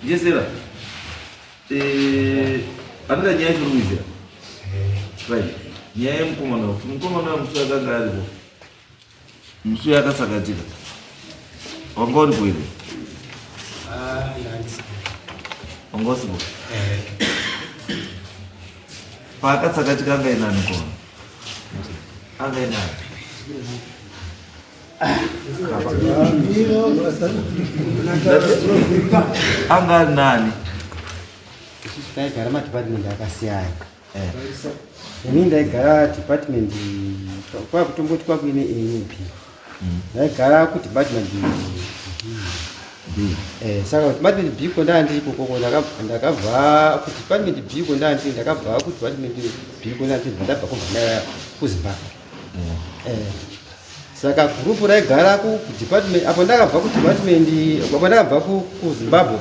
Jesera. Anda nyaya kuruizira. Right. Nyaya mkomana msuya gangaripo. Msuya akasakatika. Wangoni kweli. Ongosipo. Pakasakatika angainani kona. Angainani. Anga nani? Ndaigara madepartment akasiyana. Ini ndaigara department kwakutomboti kwakuine AUP. Ndaigara kudepartment B. Saka department B ko ndandiripo koko ndakabva kudepartment B ko ndakabva kudepartment B ko ndabva kubva kuZimbabwe. Saka group raigara ku department apo ndakabva ku department apo ndakabva ku Zimbabwe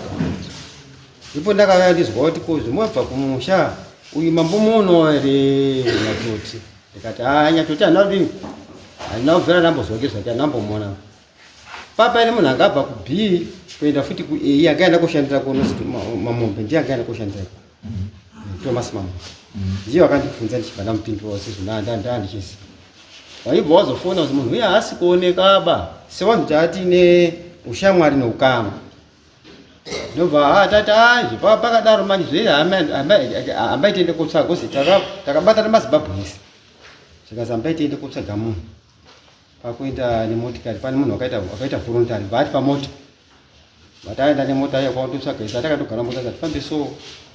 ipo ndakauya ndizwa kuti kozvimobva kumusha uyu mambo muno ere Nyatoti ndikati Nyatoti handina kubvera ndambozokizwa kuti ndambomona papa ine munhu akabva ku B kuenda futi ku A akaenda kushandira kuno Mamombe ndiye akaenda kushandira Thomas Mamombe ndiye wakandibvunza ndichibva ndamupindura wose zvino ndandichiziva waibva wazofona kuti munhu uye haasi kuonekaba sevanhu tati ne ushamwari neukama ndobva tati pakadaro manje zviri hambai tiende kotsvaga kozi takabatana mazimbabwesi zvikazi hambai tiende kotsvaga munhu pakuenda nemotikari pane munhu wakaita volontari vati pamota vataenda nemota iya kwautotsvaga isa takatogara mota zati fambe so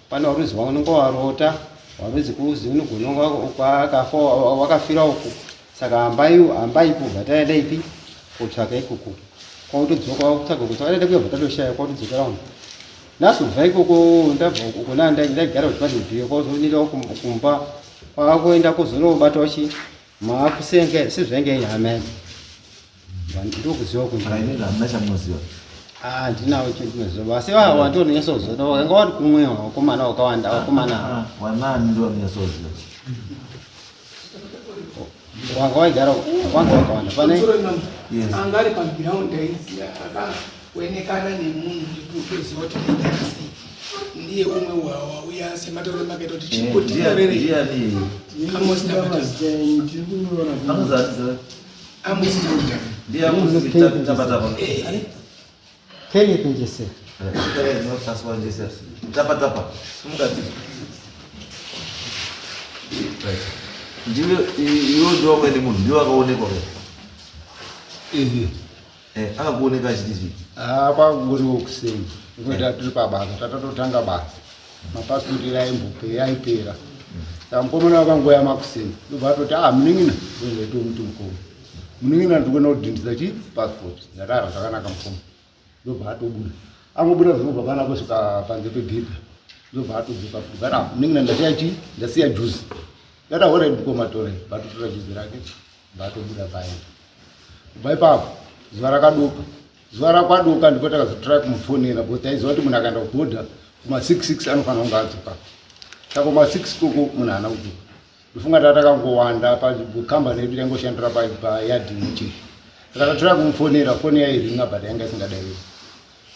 pane waruzi wanonga warota waruzi kuzi unogononga kwakafa wakafira uku saka hambai kubva taenda ipi kotsvaga ikoko kwautodzoka wakutsvaga kuti taenda kuyabva tatoshaya kwautodzokera uno nhasi kubva ikoko ndabva kuna ndaigara kuchipatibhiyo kwauzonira kumba kwakuenda kuzonobatawo chi maakusenge sezvainge ihameni ndokuziva kuti hamuna chamunoziva ndinawo chendinoziva asi wandononyasoziva wanga wari kumwe wakomana wakawanda wakomana wanani ndo wanonyasoziva wanga waigara wanga wakawanda pane angari paground aiziya akaonekana nemunhu ndikutoziva kuti ndakasi ndiye umwe wauya sematorero maketo kuti chikotiorere Kenneth Njese ndiyo iwo ndiwo kwende munhu ndiwo akaonekwa akakuoneka achitizvi kwanguriwo kuseni ikuita tiri pabasa tatatotanga basa mapasipoti aipera saka mukomana wakangoya makuseni ndobva atoti muning'ina ndozoita muti mukoma muning'ina ndikuenda kudhindisa chi pasipoti ndatara zvakanaka mukoma ndobva atobuda angobuda zvinobva pana kusvika panze pegedha ndobva atodzoka futi ati muning'ina ndasiya chi ndasiya juzi ndati hora mukoma torei batotora juzi rake batobuda paenda kubva ipapo zuva rakaduka zuva rakwaduka ndipo takazotrai kumufonera kuti aiziva kuti munhu akaenda kubhodha kuma66 anofanira kunge adzoka saka kuma6 koko munhu haana kudzoka ndofunga tatakangowanda pakambani yedu tangoshandira payadhini chii saka tatrai kumufonera foni yairinga but yanga isingadaiwi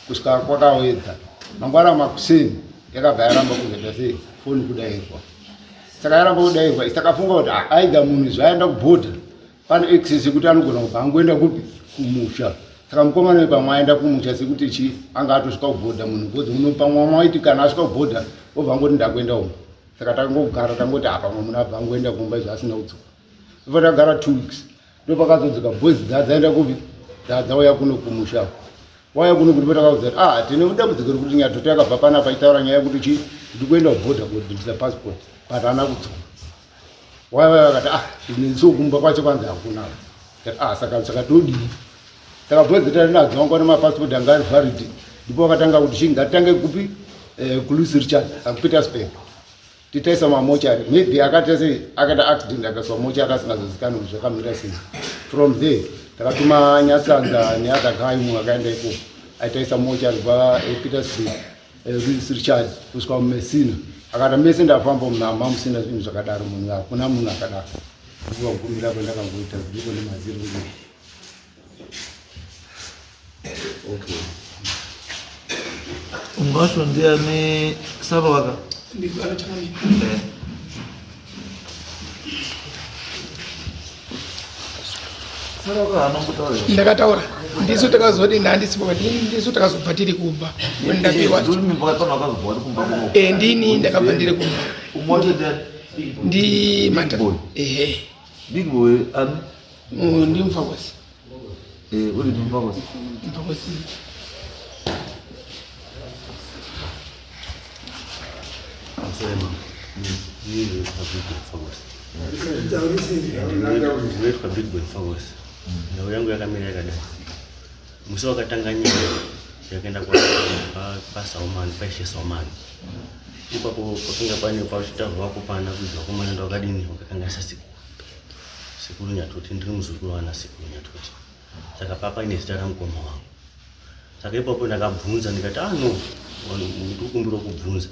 kusvika kwakawedza mangwana makuseni yakabva yaramba kuzoita sei foni kudairwa saka yaramba kudairwa isi takafunga kuti aiga munhu zvaenda kubhodha pane access yekuti anogona kubva angoenda kupi kumusha saka mukomana wepamwe aenda kumusha sekuti chi anga atosvika kubhodha munhu bcause muno pamwe waiti kana asvika kubhodha obva angoti ndakuenda umo saka tangogara tangoti pamwe munhu abva angoenda kumba izvo asina kudzoka ipo takagara 2 weeks ndopakazodzoka boys dzaenda kupi dzauya kuno kumusha waya kuno kuti patakaudza kuti tine dambudziko rekuti Nyatoti akabva panapa itaura nyaya yekuti chi ndikuenda kubhodha kodhindisa passport but haana kudzoka waya vakati ndisokumba kwacho kwanza hakuna saka todii takabvudza tarinadzo wangwana mapasipoti anga ari valid ndipo wakatanga kuti chingi ngatitange kupi kuLouis Richard St Petersburg titaisa mamochari maybe akati accident akaiswa mochari asingazozikani kuti zvakamira sei from there takatuma Nyatsanza neother guy mumwe akaenda ikoko aitaisa mochari paPetersburg Louis Richard kusvika kuMessina akati mese ndafamba munhama musina zvinhu zvakadaro munhu hakuna munhu akadaro ndikuvagumira kwendakangoita ndiko ndemaziri kudii okay mulungu wacho ndiani saba waka ndibara chamani ndakataura ndisu takazoti ndandisipo ndisu takazobva tiri kumba ndapiwa ndini ndakabva ndiri kumba ndi mata big boy ani ndi mfakosi uri mfakosi asema ni mfakosi ndinoitwa big boy mfakosi ndau yangu yakamira yakadai musi wakatanganya yakaenda pasaumani paishe saumani ipapo pakinga pane pachitaurwa wako pana kuizwa kumanendo wakadini wakakanganisa sikuru Nyatoti ndiri muzukuru wana sikuru Nyatoti saka papa ine zita ramukoma wangu saka ipapo ndakabvunza ndikati ndikukumbira kubvunza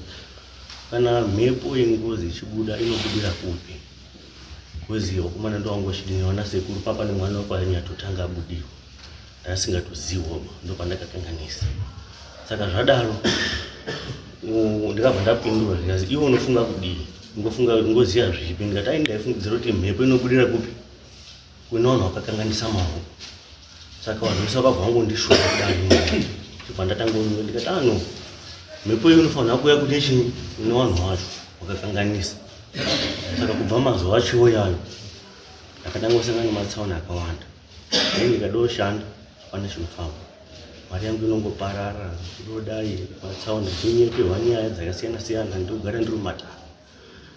kana mhepo yengozi ichibuda inobudira kupi kwezi wakomana ndo wangu wachidini wana sekuru papa nemwana wako Nyatoti anga abudiwa ndasingatoziwa ndo pandakakanganisa saka zvadaro ndikabva ndapindura ndikazi iwe unofunga kudii ngoziya zvipi ndikati ndaifungidzira kuti mhepo inobudira kupi kune vanhu vakakanganisa maoko saka vanhuisa vabva vangondishuva kudani pandatangonyuva ndikati mhepo iyo inofanira kuuya kune chini kune vanhu vacho vakakanganisa saka kubva mazuva achiwo yayo ndakatangosangana nematsaona akawanda ai ndikadoshanda hapana chinofamba mari yangu inongoparara ndodai matsaona ndinyeperwa nyaya dzakasiyana siyana ndogara ndiri mumatara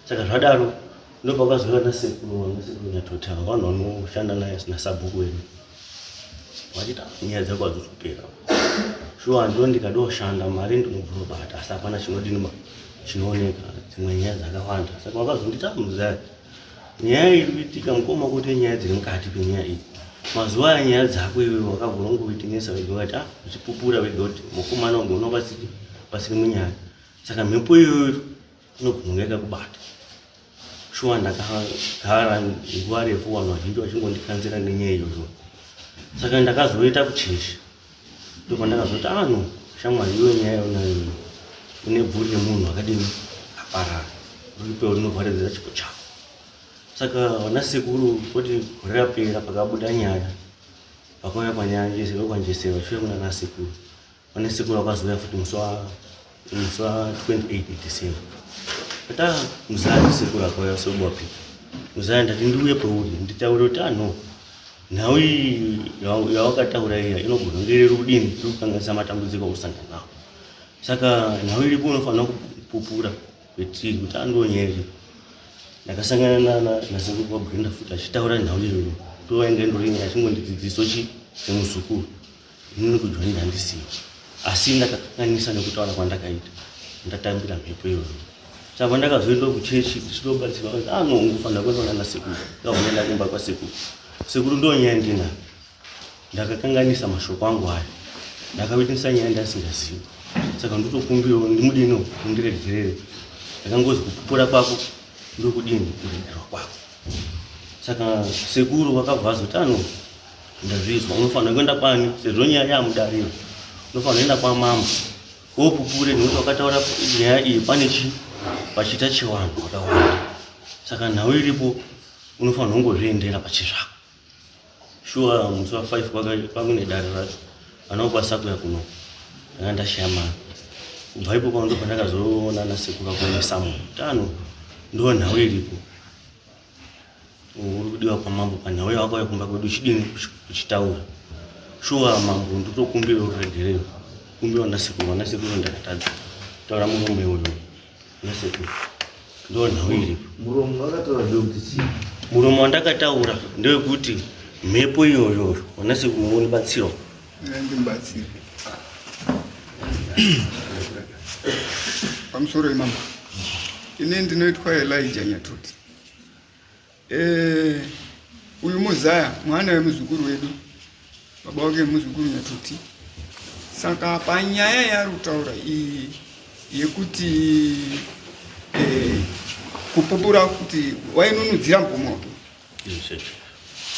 saka zvadaro ndopakazoiva nasekuru wanga sekuru Nyatoti vanhu vanoshanda naye nasabhuku wedu vachita nyaya dzako hadzozopera shuwa ndo ndikadoshanda mari ndinobvurobata asi hapana chinodini chinooneka dzimwe nyaya dzakawanda saka vakazondita muzaya nyaya iri kuitika mukoma kuti nyaya dziri mukati penyaya iyi mazuva aya nyaya dzako iwe wakavhura ngoitinesa wega ukati uchipupura wega kuti mukomana wangu unonga pasiri munyaya saka mhepo iyoyo inogona yakakubata shuwa ndakagara nguva refu vanhu vazhinji vachingondikanzira nenyaya iyoyo saka ndakazoita kucheshi ndopandakazoti shamwari iwe nyaya yona iyoyo une bvuri remunhu akadini aparara uripewo rinovharidzira chipo chako saka vanasekuru kuti gore rapera pakabuda nyaya pakauya kwanyanjesero kwanjesero shure kuna nasekuru vanasekuru vakazouya futi musi wa 28 December kata muzaya sekuru akauya sobopi muzaya ndati ndiuye pauri nditaure kuti nhau yawakataura iya inogona ngere rudini ruri kukanganisa matambudziko akusangana nawo saka nhau iripo unofanira kupupura kwetiri kuti andonyaya iripo ndakasangana nasekuru wabwenda futi achitaura nhau iyoyo tovainge ndorinya achingondidzidziso chemuzukuru inini kudya ndandisiwa asi ndakakanganisa nekutaura kwandakaita ndatambira mhepo iyoyo saka ndakazoenda kuchechi tichitobatsirwa kuti ungofanira kuenda nasekuru ngaonenda kumba kwasekuru sekuru ndonyaya ndinayo ndakakanganisa mashoko angu aya ndakaitisa nyaya ndasingazivi saka ndotokumbirawo ndimudino undiregerere ndakangozi kupupura kwako ndokudini kuregerwa kwako saka sekuru vakabva azoti ndazvizwa unofanira kuenda kwani sezvo nyaya yamudariro unofanira kuenda kwamama wopupure nekuti wakataura nyaya iyi pane pachita chevanhu vakawanda saka nhau iripo unofanira kungozviendera pachizvako shuwa musi wa 5 pamwe nedare racho vanokwanisa kuya kuno ndanga ndashama kubva ipo ndo pandakazoona nasekuru akuonesa munhu ndo nhau iripo uri kudiwa kwamambo panhau yawakauya kumba kwedu uchidini uchitaura shuwa mambo ndotokumbira uregerewo kumbira nasekuru ndakatadza taura muromo iwoyo nasekuru ndo nhau iripo muromo wakataura ndekuti chii muromo wandakataura ndewekuti mhepo iyoyo wanasekuru munibatsiro ndimbatsire pamusoro imama ine ndinoitwa Elijah Nyatoti uyu muzaya mwana wemuzukuru wedu baba wake muzukuru Nyatoti saka panyaya yari kutaura iyi yekuti kupupura kuti wainunudzira mukoma wake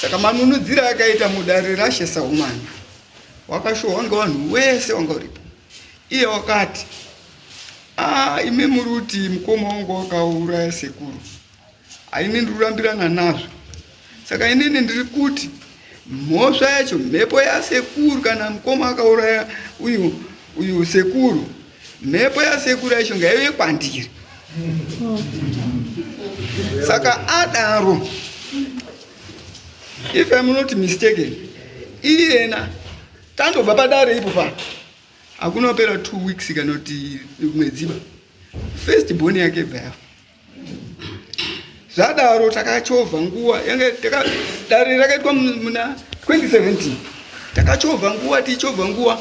saka manunudzira akaita mudare rashe Saumani wakashohwa ngevanhu wese wanga uripo iye wakati ime muri kuti mukoma wangu wakauraya sekuru, haine ndikurambirana nazvo. Saka inini ndiri kuti mhosva yacho mhepo yasekuru, kana mukoma akauraya uyu sekuru, mhepo yasekuru yacho ngaive kwandiri. Saka adaro, if I'm not mistaken, iyena tandobva padare ipo pa hakunopera 2 weeks kana kuti mwedziba first born yake bva. Zvadaro takachovha nguva yange dare rakaitwa muna 2017, takachovha nguva tichichovha nguva,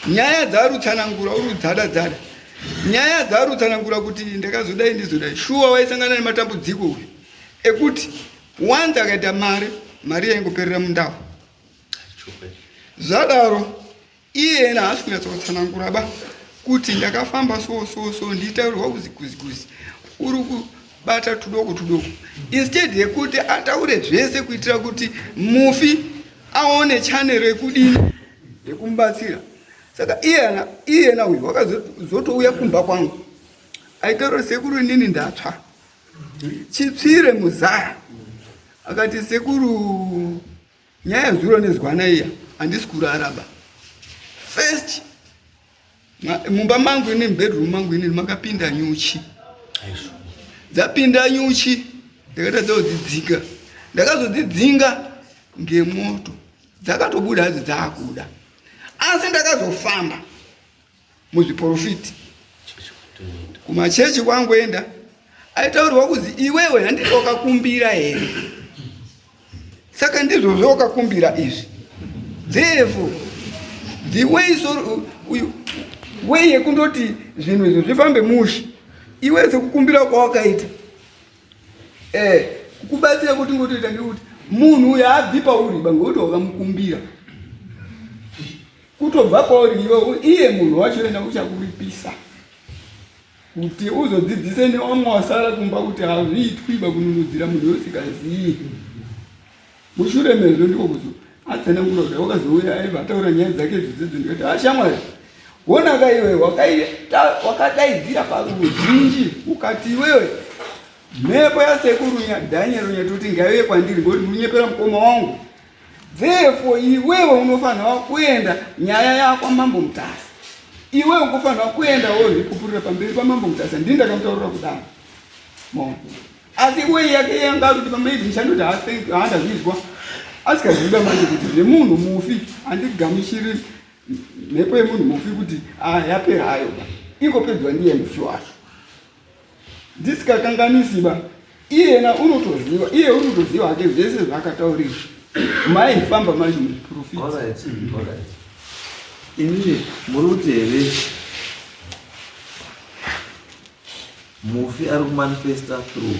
nyaya dzarutsanangura urudzada nyaya dzarutsanangura kuti ndakazodai ndizodai. Shuwa waisangana nematambudziko uyu ekuti once akaita mari yaingoperera mundau. Zvadaro iyena haasi kunyatsotsanangura ba kuti ndakafamba so nditaurirwa kuzi uri kubata tudoko. Instead yekuti ataure zvese kuitira kuti mufi aone channel yekudini yekumubatsira. Saka iyena uyu wakazotouya kumba kwangu aitaura sekuru inini ndatsva chipsire muzaya, akati sekuru nyaya zuro nezwana iya handisi kuraraba. First mumba mangu ini bedroom mangu ini makapinda nyuchi, dzapinda nyuchi ndakatadza kudzidzinga, ndakazodzidzinga ngemoto dzakatobuda hadzi dzaakuda. Asi ndakazofamba muzviprofiti kumachechi kwangoenda, aitaurirwa kuzi iwewe handiti wakakumbira here. Saka ndizvo zvawakakumbira izvi. Therefore the way yekundoti zvinhu izvo zvifambe mushe, iwe sekukumbira kwawakaita kukubatsira kuti ngotoita ngekuti munhu uyu haabvi pauriba ngekuti wakamukumbira. Kutobva pauri iye munhu wacho ena uchakuripisa kuti uzodzidzise nevamwe wasara kumba kuti hazviitwiba kununudzira munhu usingazii. Mushure mezvo ndiko kuzo atsanangura kuti wakazouya aibva ataura nyaya dzake zvidzidzo, ndikati ashamwari wonaka iwe wakadaidzira paruzhinji ukati iwewe mhepo yasekuru Daniel nyatoti ngaive kwandiri ngoti munyepera mukoma wangu. Therefore iwewe unofanirwa kuenda nyaya yako mambo mutasa, iwewe unofanirwa kuenda wozvikupurira pamberi pamambo mutasa. Ndini ndakamutaurira kudaro mona, asi iwe yake yanga kuti pamaidi mishando kuti haandazvizwa asikaziva manje kuti zvemunhu mufi handigamuchiri mhepo yemunhu mufi kuti yapera hayo ba ingopedzwa ndiye mufi wacho ndisikakanganisiba. Iyena unotoziva, iye unotoziva hake zvese zvakataurira maifamba manje muprofiti. Alright. Inini muri kuti here mufi ari kumanifesta through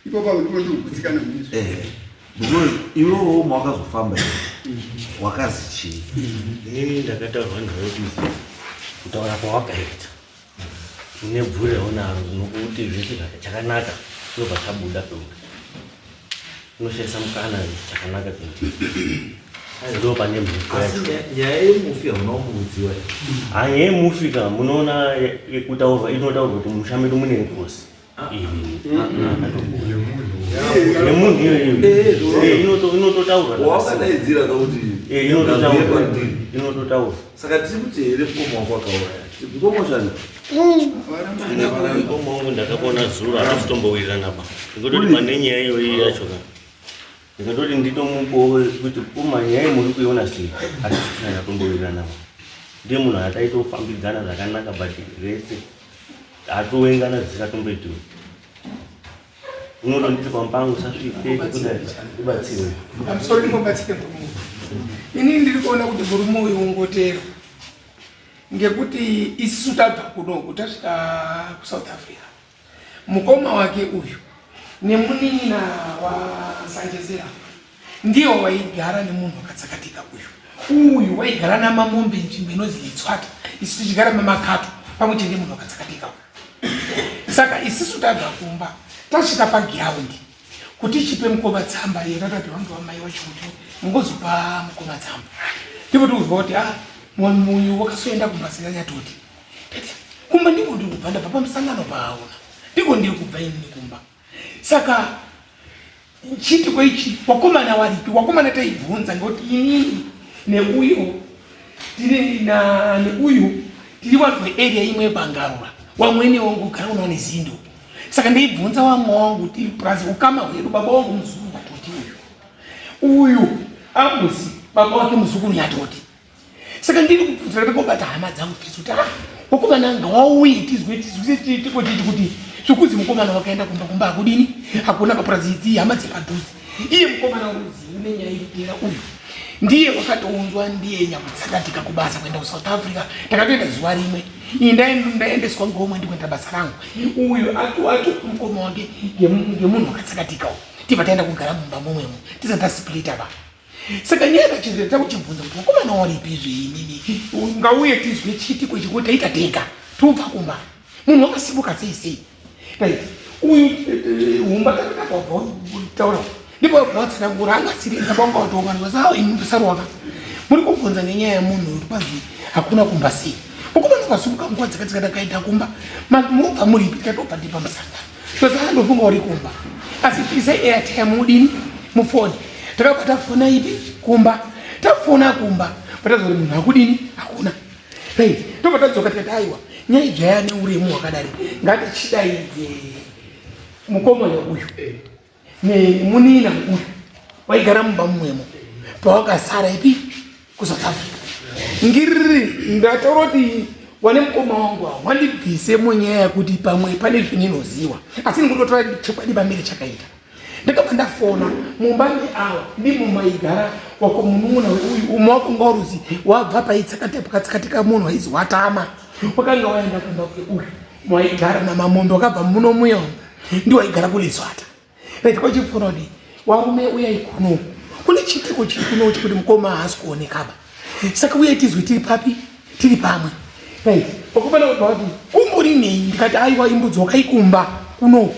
ipopa ndipo ndikugutsikana mizvo because iwowo mwakazofamba wakazi chii? Inini ndakataurwa nayo kutaura kwawakaita nebvure unaro nokuti zvese chakanaka chinobva chabuda peuri unoshaisa mukana chakanaka kuti ndo pane mhepo yacho. Nyaya yemufi hauna kumudziwa. Nyaya yemufi ka munoona yekutaurwa inotaurwa kuti musha medu mune nkosi yemunhu iyoyo inototaurwa wakadaidzira kauti inototaurwa. Saka tiri kuti here mukoma wako akauraya mukoma chani mukoma wangu ndakabona zuro hatotombowirirana ba ndikatoti pane nyaya iyoyi yacho ka ndikatoti nditomupowe kuti umanyaya muri kuiona sei hatiana tombowirirana ba. Ndiye munhu hataitofambidzana zvakanaka but rese hatowengana zvisikatomboitiwe. Unotonditi pampangu sasvike kudabatsiwe amusori ndimbobatsike mbomungu. Inini ndiri kuona kuti muri moyo wongotero ngekuti isusu tabva kunoku tasvika kuSouth Africa. Mukoma wake uyu nemunina wasanjezera ndiwo waigara nemunhu wakatsakatika uyu waigara namamombe nzvimbo inonzi Itswata, isusu tichigara mamakato pamwe chete munhu wakatsakatika uyu. Saka isusu tabva kumba tasvika pagiraundi kuti chipe mukoma tsamba yeratati wange wamai wacho kuti ngozopa mukoma tsamba ndipo tikuzwa kuti mwanmuyu wakasoenda kumbasira nyatoti kumba ndiko ndiri kubva ndabva pamusangano paaona ndiko ndiri kubva ini kumba saka chiti kweichi wakomana waripi wakomana taibvunza ngekuti inini neuyo tiri neuyu tiri vanhu vearea imwe bangarura wamwene wangu ugara uno nezindo saka ndeibvunza wamwe wangu tiri plus ukama hwedu baba wangu muzukuru yatoti uyu amusi baba wake muzukuru yatoti saka ndiri kubvunza ndakobata hama dzangu fisi kuti wakomana anga wauye tiko titi kuti zvikuzi mukomana wakaenda kumba akudini hakuna papurazi hama dzepadhuze iye mukomana uruzivi nenyaya iripera uyu ndiye wakatounzwa ndiye nyamutsakatika kubasa kuenda kuSouth Africa takatoenda zuva rimwe ndaendeswa ngomwe ndikuenda basa rangu uyu ati mukoma wake ngemunhu wakatsakatikawo tibva taenda kugara mumba momwemo tisati tasplita ba saka nyaya kachizeta kuchibvunza kuti mukomana waripi zveinini ngauye tizwe chitiko ichikuti taita tega tobva kumba munhu wakasimuka sei uyu humba taura ndipo watsanangura angasiri ndabonga kutoungana sawa imusarwaka muri kubvunza nenyaya yemunhu uri kwazi hakuna kumba sei mukomana wakasimuka nguva dzakadzikana kaita kumba murobva muripi tikatobva ndipa musangano tosaa ndofunga uri kumba asi tise airtime udini mufoni takabva tafona ipi kumba tafona kumba patazori munhu hakudini hakuna tobva tadzoka tikati aiwa nyaya idzvaya neuremu hwakadari ngatichidaidze mukomana uyu nemunina uyu waigara mumba mumwemo pawakasara ipi kuSouth Africa ngiriri ndataura kuti wane mukoma wangu wandibvise munyaya yekuti pamwe pane zvininoziva asi ndikutotora chokwadi pamire chakaita ndakabva ndafona mumba meawa ndimo maigara wakomunun'una uyu umwe wakonga uruzi wabva paitsakatika munhu waizi watama wakanga waenda kumba kweuyu waigara namamondo wakabva muno muyo ndiwaigara kuLesotho kwachipfuna kuti warume uyai kuno kune chitiko chiri kuno chikuti mukoma haasi kuonekaba saka uyai tizwe tiri papi tiri pamwe wakomana kubva kuti umbori nei ndikati aiwa imbudzoka ikumba kuno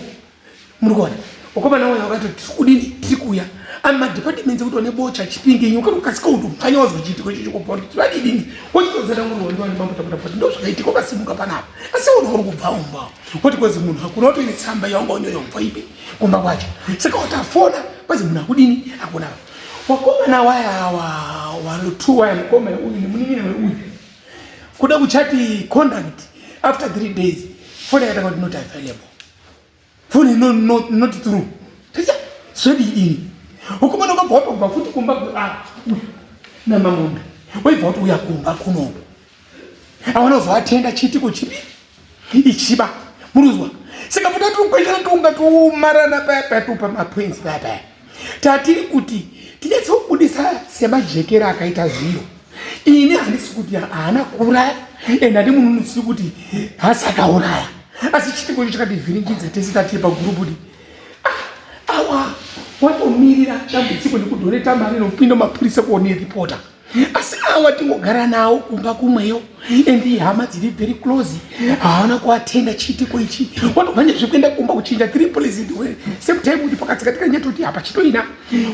muri kuona wakomana waya wakati tiri kudini tiri kuya amadepartments ekuti wane bocha chipinge nyuka ukasika kuti mphanya wazwe chitiko chichikubva kuti vadidini wachitozera munhu wandiwani mambotakuti ndo zvakaitika ukasimuka panapa asi unhu uri kubva umba kuti kwezi munhu hakuna watoine tsamba yawanga wanyorera kubva ipi kumba kwacho saka watafona kwezi munhu hakudini hakuna wakomana waya warutu waya mukomana uyu nemunin'ina weuyu kuda kuchati conduct after 3 days foni yakatanga kuti not available foni not through tata zvedidini ukomana ukabva watobva futi kumba namamondo waibva kuti uya kumba kunoku awanozoatenda chitiko chipi ichiba muruzwa saka futa tirikweshana tonga tomarana payapayatupa mapwenzi payapaya tatiri kuti tinyatsa kubudisa semajekera akaita zviro ini handisi kuti haana kuuraya ende handi munhu unosiri kuti hasi akauraya asi chitiko icho chakativhiringidza tese tatiri pagurupu kuti awa watomirira dambudziko nekudhoneta mari inopinda mapurisa kuone ripota asi awa tingogara nawo kumba kumweyo endi hama dziri very close haana kuatenda chitiko ichi watobvanye zvekuenda kumba kuchinja 3 president same time kuti pakatsikatika nyatoti apa chitoina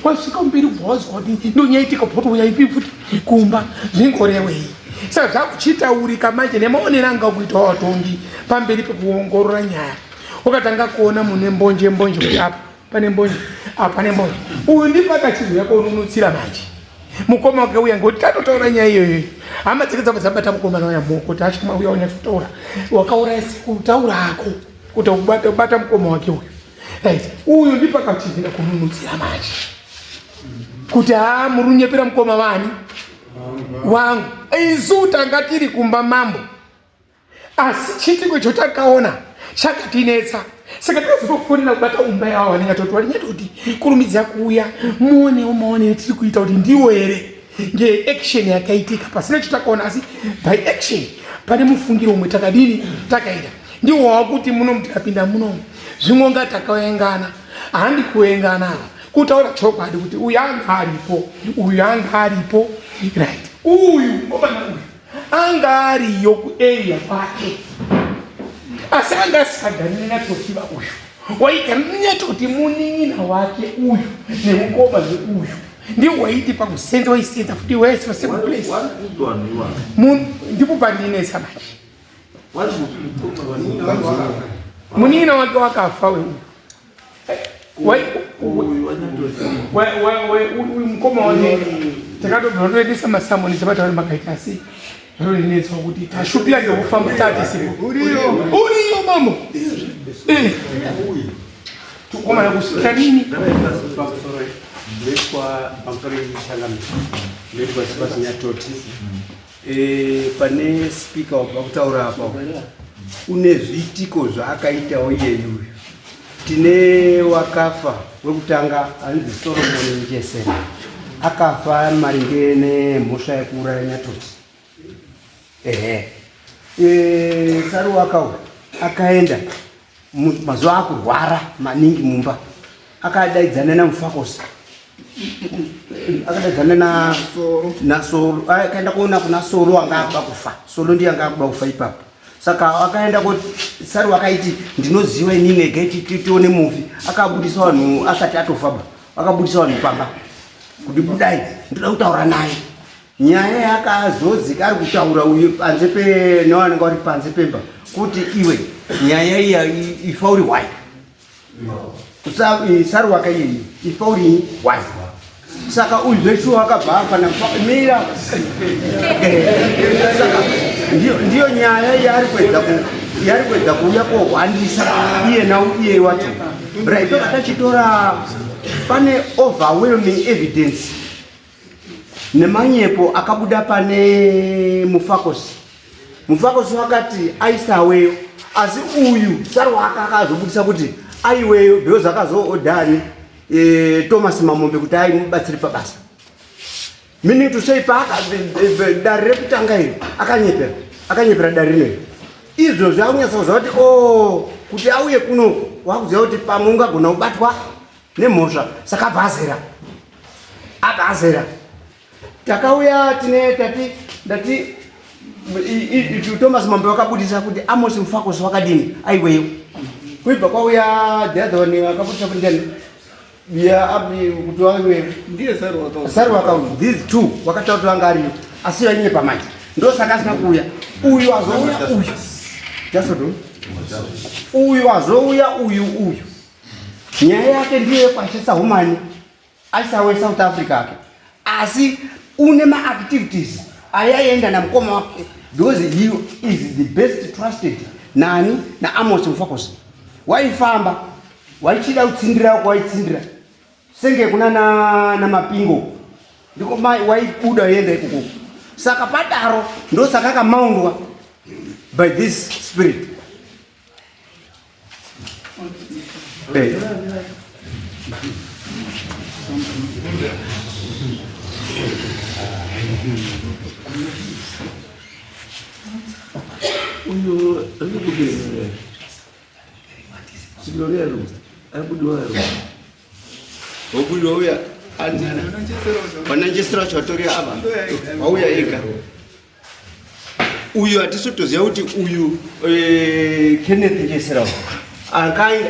wasvika mberi ubva wazwa kuti ndonyaitika poto uyaipi futi kumba zvingorewei saka zvakuchitaurika manje nemaonero anga kuita watongi pamberi pekuongorora nyaya ukatanga kuona mune mbonje kuti apa pane mbonje apa pane mbonje uyu ndipakachizwa yako unonutsira manje mukoma wake uya ngoti tatotaura nyaya iyoyo hama dzake dzabva dzabata mukomana waya kuti achima uya unyatsotaura wakauraya kutaura ako kuti ubata mukoma wake uyu uyu ndipakachizira kununutsira manje kuti murunyepera mukoma wani wangu isu tanga tiri kumba mambo asi chitiko chotakaona chakatinetsa saka takazotofonera kubata umba yawo wanengatoti walinyatoti kurumidza kuuya muonewo tiri kuita kuti ndiwo here ngeaction yakaitika pasina chotakaona asi by action pane mufungiro umwe takadini takaita ndiwo wakuti muno mutikapinda munomu zvimwe takaengana handi kuengana kutaura chokwadi kuti uyu anga aripo right uyu obana uyu anga ariyo kuarea kwake asi anga asikagari nenyatotiba uyu waigara nenyatoti munin'ina wake uyu nemukoma neuyu Ndiwo waiti pakusenza waisenza futi wese second place. Walikuwa ni wani. Ndipo pandinesa manje. Walikuwa Munina wake wakafa wewe. Uyu mkoma wake takato ndodesa masamoni sabata wali makaitasi. Roli netso kuti tashupira nge kufamba tati siku. Uriyo mamo. Tukoma na kusika nini? Ndekwa pamusoro yechangamiro ndekwa sipasi nyatoti pane spika wabva kutaura apa une zviitiko zvaakaitawo iyeyu. Tine wakafa wekutanga anzi Solomon Njesera akafa maringe nemhosva yekuuraya nyatoti. Saruwakawo akaenda mazuva akurwara maningi mumba akadaidzana naMufakosi akadaidzana na Solo akaenda kuona kuna Solo anga akuda kufa. Solo ndiye anga akuda kufa ipapo. Saka akaenda kuti Saru akaiti ndinoziva inini ega tione movie. Akabudisa vanhu asati atofaba. Akabudisa vanhu pamba kuti budai ndoda kutaura naye. Nyaya yakazozika ari kutaura uyu panze pe nevanenge vari panze pemba kuti iwe nyaya iyi ifa uri wai. Saru wakaiyi ifa uri wai. Saka uyu zveshu wakabva pana mira. Saka ndiyo nyaya yari kwedza kuuya kohwandisa iye nauye wacho. Right, atachitora pane overwhelming evidence nemanyepo akabuda pane Mufakosi. Mufakosi wakati aisaweyo asi uyu Saru akazobudisa kuti aiweyo because akazoodhani Thomas Mamombe kuti aimubatsiri pabasa. Meaning to say dari rekutanga iri akanyepera dari rino. Izvo zvakunyatsokuziva kuti kuti auye kuno wakuziva kuti pamwe ungagona kubatwa nemhosva. Saka abva takauya tine ndati Thomas Mamombe wakabudisa kuti Amos Mufakosi wakadini aiweyo. Kuibva kwauya the other one wakabudisa kuti ndani kuti waiweyo ndiye Saru wakauya. These two wakataura kuti vanga ariyo asi vanyepa manje ndosaka asina kuuya. Uyu azouya uyu jasodo uyu azouya uyu nyaya yake ndiyo yekwashisa humani aisawe South Africa ake asi une maactivities ayaenda na mkoma wake because he is the best trusted nani na Amos Mufakosi. Waifamba waichida kutsindira kwaitsindira senge kuna na mapingo ndiko mai waibuda yenda ikoko. Saka padaro ndosaka akamaundwa by this spirit. Uyu alikuwa Sigorero. Abudu uya wananjesera chatoria ava wauya ega. Uyu atisotoziva kuti uyu Kenneth Njesera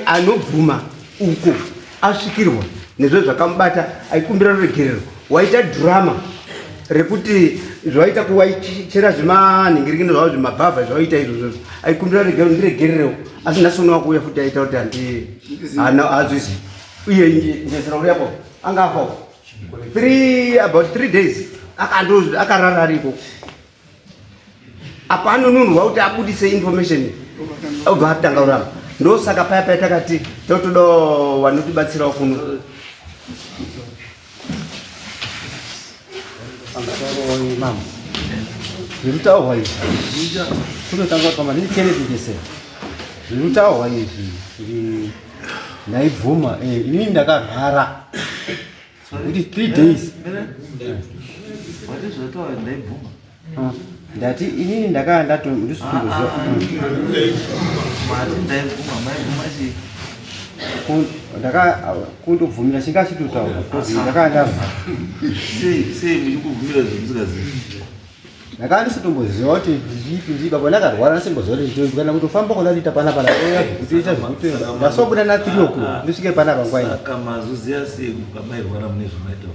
anobvuma uko asvikirwa nezvo zvakamubata aikumbira ruregerero. Waita drama rekuti zvaita kuwaichera zvimanhingirikino zvavo zvimabhavha zvaita izvozvo aikumbira ndiregererewo asi nasonowa kuuya futi aita kuti hazvizi uye Njesera uriyapo angafa about 3 days akarara ariko. Apa anonunhwa kuti abudise information obva atanga kuramba. Ndosaka paya takati totoda vanotibatsirawo kuno. Mama zvirutaurwa izvi kunotanga kwamba ndini Kenneth Njesera zvirutaurwa izvi ndaibvuma inini ndakarwara kuti 3 days ndati inini ndakaa ndisukirwa kundobvumira chinga chitotaura ndakaa ndabva ndakaa ndisitomboziva kuti ndiipi baba ndakarwara ndasimboziva kuti kana kutofamba konadita panapa ndaoyakutoita zvekuti ndasobuda na 3 o'clock ndisvike panapa ngwaina. Saka mazuziya sei mukabairwa mune zvomaita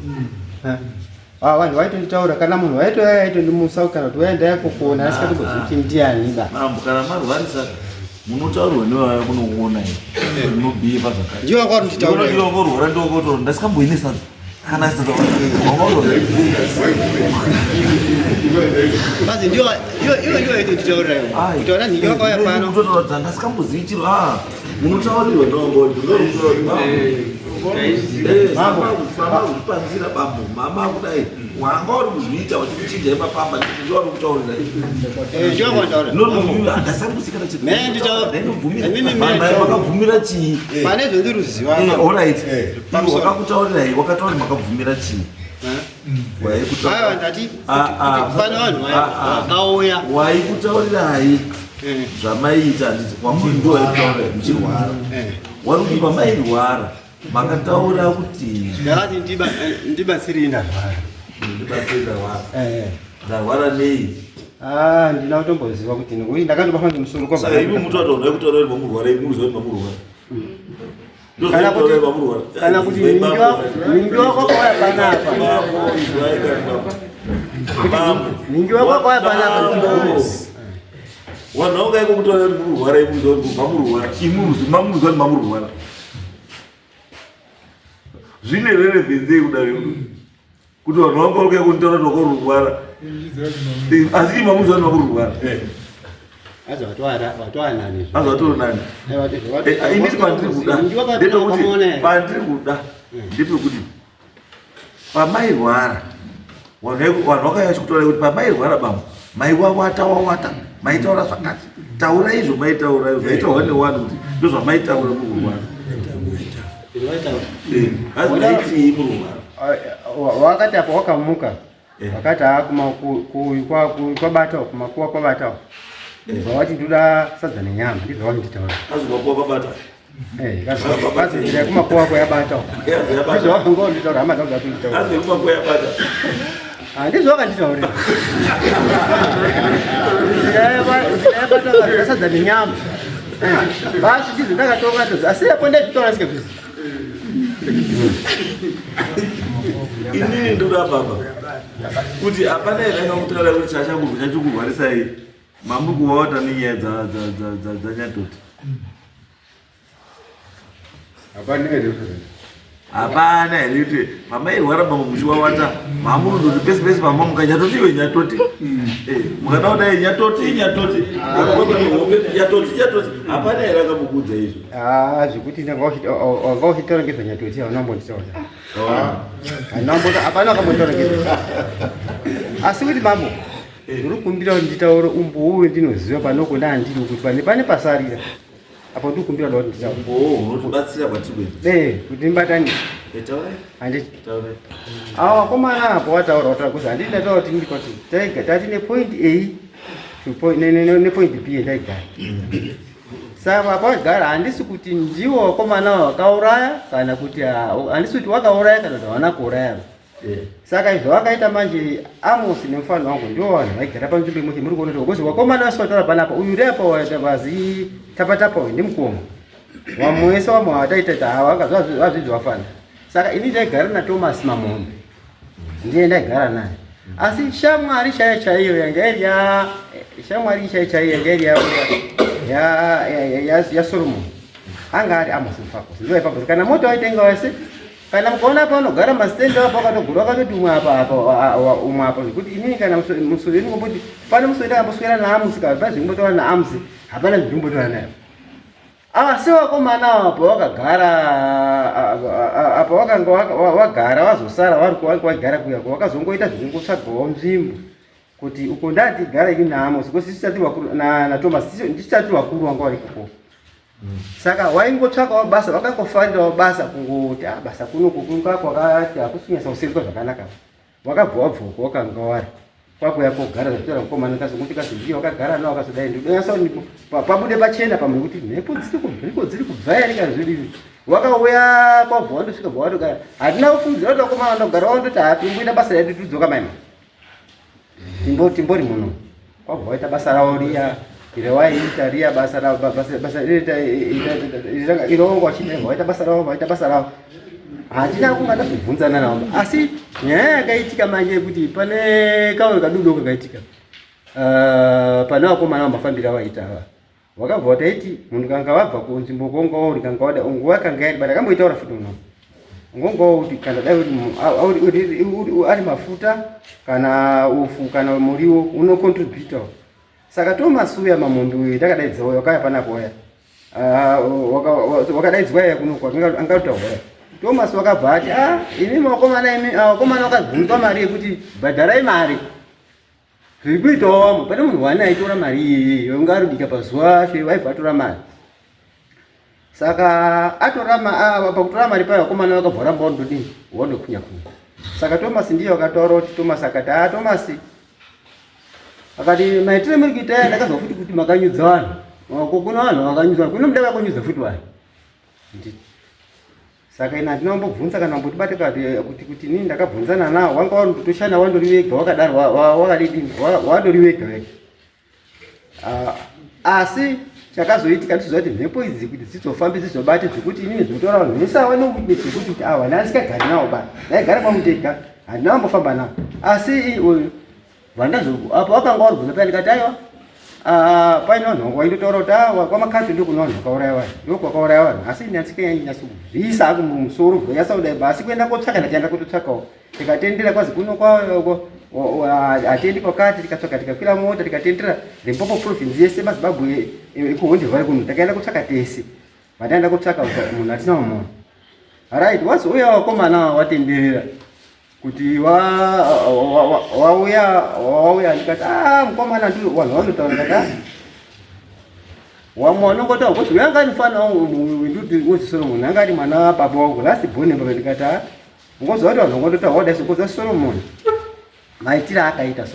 vanhu vaitonditaura kana munhu aitondimutsa kana kuti waenda yako kuona asikatobozviti ndiani ba mambo kana marwarisa munotaurirwa nevaya kunoona munobhieva zvakati ndiwo kwari nditaura ndorwara ndokoto ndasikamboine sadza kana basi ndiyo yaitonditaurira kutaura nhingi wakauya pano ndasikambozivi chiro munotaurirwa ndopanzira bambo mama kudai wanga uri kuzviita wachikuchinja ipapamba ndiwa uri kutaurira ndasambusikana makabvumira chii pane zvondiruziva orit wakakutaurirai wakatauri makabvumira chii aiwa ndati pane vanhu vakauya waikutaurirai zvamaiita handiti kwamuri ndo waikutaurirai muchirwara wari kuti pamairwara makataura kuti ndakati ndibatsirei ndarwara ndarwara nei ndina kutomboziva kuti nekuti ndakandobatwa nemusoro saka ivi muti wataonai kutaura kuti mamurwara ivi muruziva kuti mamurwara kana kuti ningi wako kwauya panapa ningi wako kwauya panapa vanhu vangaiko kutaura kuti murwara imuruziva kuti mamurwara mamuruziva kuti mamurwara zvine relevensi yekudaro kuti vanhu vangaokai kunitaura kuti wakarurwara asi imamuruziva kuti makururwara azvatoonani inisi pandiri kuda pandiri kuda ndepekuti pamairwara vanhu vakaya chikutaura kuti pamairwara bambo maiwawata maitaura zvakati taura izvo maitaura zvaitaurwa nevanhu kuti ndozvamaitaura mururwara asi maitii mururwara wakati apo wakamuka wakati kwabatawo kumakuwa kwabatawo vawati ndoda sadza nenyama ndizvo vanditaura kazi kumakuwa kwayabatawo ndizvo vakangonditaura hama dzangu dzatonditaura ndizvo vakanditaurira yabata sadza nenyama basi ndizvo ndakatoka asi yapo ndazvitaura sikazvizi inini ndoda baba kuti hapana ere angakutaura kuti chachikurwarisai mamuri kuvavata nenyaya dzanyatoti hapana here kuti mamairwara bamba muchiwawata mamurundoti pesi pesi pamba mukanyatoti iwe nyatoti mukada kudai nyatoti inyatoti nyatoti hapana here akamukudza izvo zvekuti wanga uchitaura ngezvanyatoti haunambonditaura hapana wakambotaura ngezvo asi kuti mambo ndiri kumbira kuti nditaure umbouyu ndinoziva panoko ndandiri kuti pane pasarira apo ndiri kumbira kuti nditaure unotibatsira kwatiri kuti ndibatanise handiti wakomana apo wataura kuti handiti ndataura kuti ndiri kwati tati nepoint a nepoint b ndaigara saka pakagara handisi kuti ndiwo wakomana wakauraya kana kuti handisi kuti wakauraya kana kuti hawana kuuraya saka izvo vakaita manje Amosi nemufano wangu ndio vanhu vaigara panzvimbo imwe muri kuona kuti wakomana vasikautaura panapa uyu repa vazi tapatapa uyu ndimukoma wamwesa wamwe wataita havazvidzwa wafana saka ini ndaigara naThomas Mamombe ndiye ndaigara naye asi shamwari chaiyo chaiyo yanga iri shamwari chaiyo yanga iri ya Solomon anga ari Amosi Mufakos ndio ipapo kana moto waitenga wese kana mkaona pa unogara masitende apo akatogura akatoti umwe apa zvekuti inini kana musoveni ngomboti pane musoveni akamboswera naAmosi kabva zvingombotaura naAmosi hapana zvingombotaura naye asi wakomana apo wakagara apo wakanga wagara wazosara wagara kuyako wakazongoita zvingotsvagawo nzvimbo kuti uko ndatigara ini naAmosi kosi naThomas ndichitatu wakuru wanga vari ikoko saka waingotsvakawo basa vakangofarirawo basa kungoti basa kunoku kwakati hakusinyasa kusenzwa zvakanaka wakabva wabvuka wakanga wari kwakuya kogara zvatoera mukomana kazokuti kazindiya wakagara nawo akazodai ndodonyasa pabude pachena pamwe kuti mhepo dziri kubva here kazvirivi wakauya kwabva wandosvika bva watogara hatina kufundzira kuti wakomana ndogara wandoti hatimboita basa redu tudzoka maima timbori muno kwabva waita basa rawo riya irewaiita riya basa irongwa chine vaita basa ravo hatina kungada kubvunzana nawo, asi nyaya yakaitika manje kuti pane kamwe kadudu kakaitika pane vakomana vamafambira vaita ava wakabva wataiti munhu kanga wabva kunzvimbo kongauri kanga wada nguva kanga yadi bata kamboitaura futi muno ngongawo kuti kana dai ari mafuta kana ufu kana muriwo unokontributawo. Saka tomasuya mamombe uyu takadaidza uyo wakaya pana koya wakadaidzwa iya kuno angataura Thomas wakabva ati ini vakomana vakabvunzwa mari yekuti bhadharai mari zviri kuitawo wamo pane munhu wani aitora mari iyoyo ungaridika pazuva vaibva atora mari. Saka pakutora mari payo vakomana vakabva varamba vandodini vandokunya. Saka Thomas ndiye wakataura kuti Thomas akati Thomas akati maitire muri kuita ndakazwa futi kuti makanyudza vanhu kuna vanhu vakanyudza kuno muda vakanyudza futi vanhu. Saka ina ndinombobvunza kana mbotibate kuti nini ndakabvunzana nawo wanga wandotoshana wandori wega wakadaro wakadidini wandori wega wega. Asi chakazoitika ndichiziva kuti mhepo idzi kuti dzizofambi dzizobate zvekuti inini zvinotaura vanhu vese avanokude zvekuti kuti ava ndasikagari nawo bana ndaigara kwamutega handina vambofamba nawo. Asi uyu apo wakanga waribvunza paya ndikati aiwa paine vanhu waindotaura kuti kwamakati ndokune vanhu vakauraya vanhu ndokwakauraya vanhu asi ini handisikanyaso kubvisa ako mumusoro bvonyasa kudai basi kuenda kotsvaka ndatienda kutotsvakawo tikatendera kwazi kuno hatiendi kwakati tikatsvaka tikakwira mota tikatendera Limpopo province yese maZimbabwe ekuhondevhare kuno takaenda kutsvaka tese vataenda kutsvaka munhu hatina mumona. Right, wazouya vakomana watenderera kuti wauya ndikati mukomana ndi vanhu vanotaura ndati wamwanongotaura kuti uyanga nifana wenduti wozi Solomon anga ari mwana wababa wangu last born mbaka ndikati ngoziva kuti vanhu vangotaura wadaisi ngoziva Solomon maitire akaita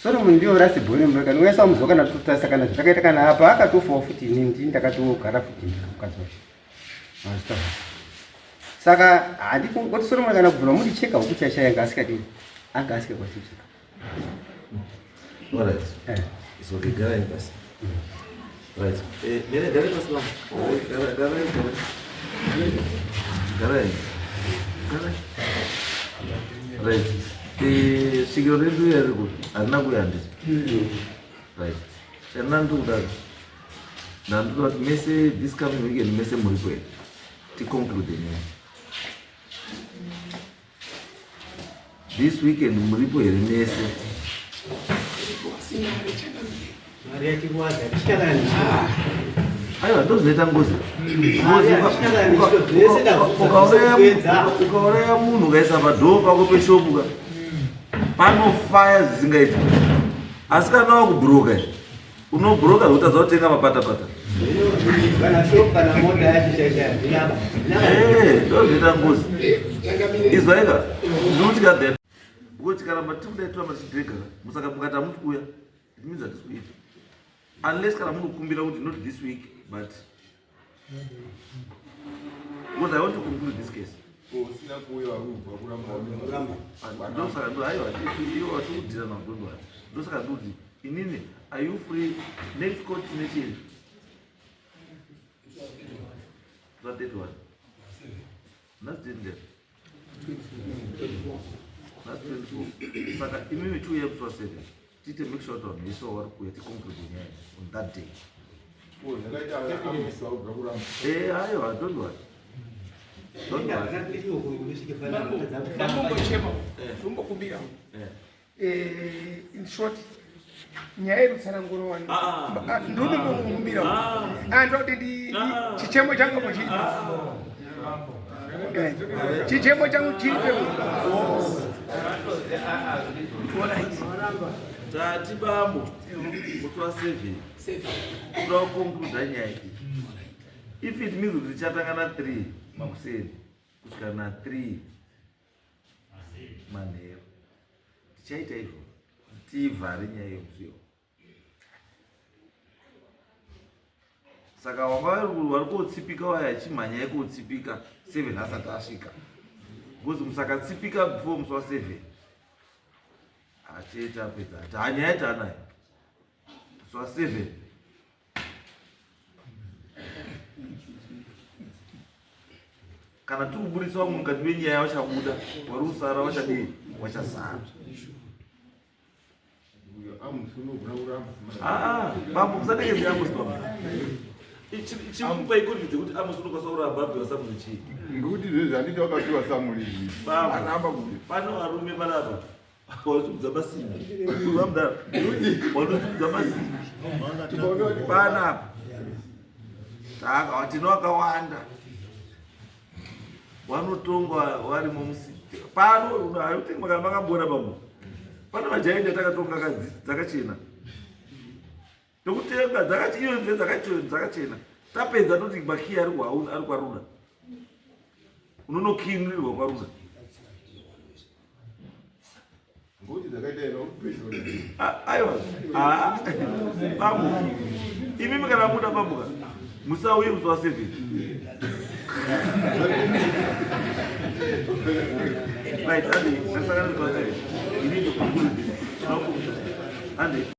Solomon ndiyo last born mbaka noyesa muzoka natotasa kana zvakaita kana apa akatofawo futi inini ndakatogara futi mukadzi wacho. Saka handifungoti Solomon kana kubvira mudicheka huku chashayanga asikadini anga asikakwaticheka. Alright. It's okay, gara basi. Right. Nene gara basi la. Gara. Right. Sigiro rendu ya riku. Arna kuyandi. Right. Nandu da. Nandu da mese this coming weekend mese muripo. To conclude this weekend muripo here mese. Aiwa ndozileta ngozi. Ukauraya munhu ukaisa padhoo pako peshopu panofaya zvisingaiti. Asi kana wakubhuroka unobhuroka utaza kutenga mapatapata. Ndozileta ngozi. Izwaika ndikuti kadhe kuti kana matimudaitora machidhega musaka mukata musi kuya it means that this week unless kana munokumbira kuti not this week but because I want to conclude this case. Ndosaka ndo aiwa iyo watikudzira magondo ati ndosaka nduti inini are you free next court nechini that date one not date that that's 24. Saka imimi 2 years for 7 tite make sure to me so work with conclude on that day. Ayo don't worry. In short, nyaya irutsananguro wani ndudi mukumbira ndoti chichemo changu muchiti chichemo changu chiripe tati bambo mutwa 7 kuda kukonkluda nyaya iyi. If it means kuti tichatangana 3 makuseni kusvika na 3 manheru tichaita izvo tivhare nyaya yemusiwo. Saka wanga vari kotsipika waya achimhanya yekotsipika 7 asati asvika because musakatsipika before musi wa7 acheta pedza ati hanyaya tanayo musi wa7 kana tiri kubudisa vamwe mukati menyaya vachabuda, vari kusara vachadii, vachasara. Bambo musadekeze Amosi bambo. Chimupai kodvidze kuti Amosi unokwanisa kuramba bhiwa Samueri chii. Ngekuti zvezvi handiti wakatiwa Samueri aramba kuti pano varume vanapa wasudza masimbi vamudaro wanosudza masimbi panapa taka tino vakawanda vanotongwa varimo musiki pano hayotenga kana makambona pamo pano majaenda takatonga kadzi dzakachena tokutenga iyo dzakachena tapedza toti makiya ari kwaruda unonokinurirwa kwaruda aiwa bambo imimi kana muda bambuka musauye musi wa 7 right andi ndasakana musi wa 7 ini ndo andi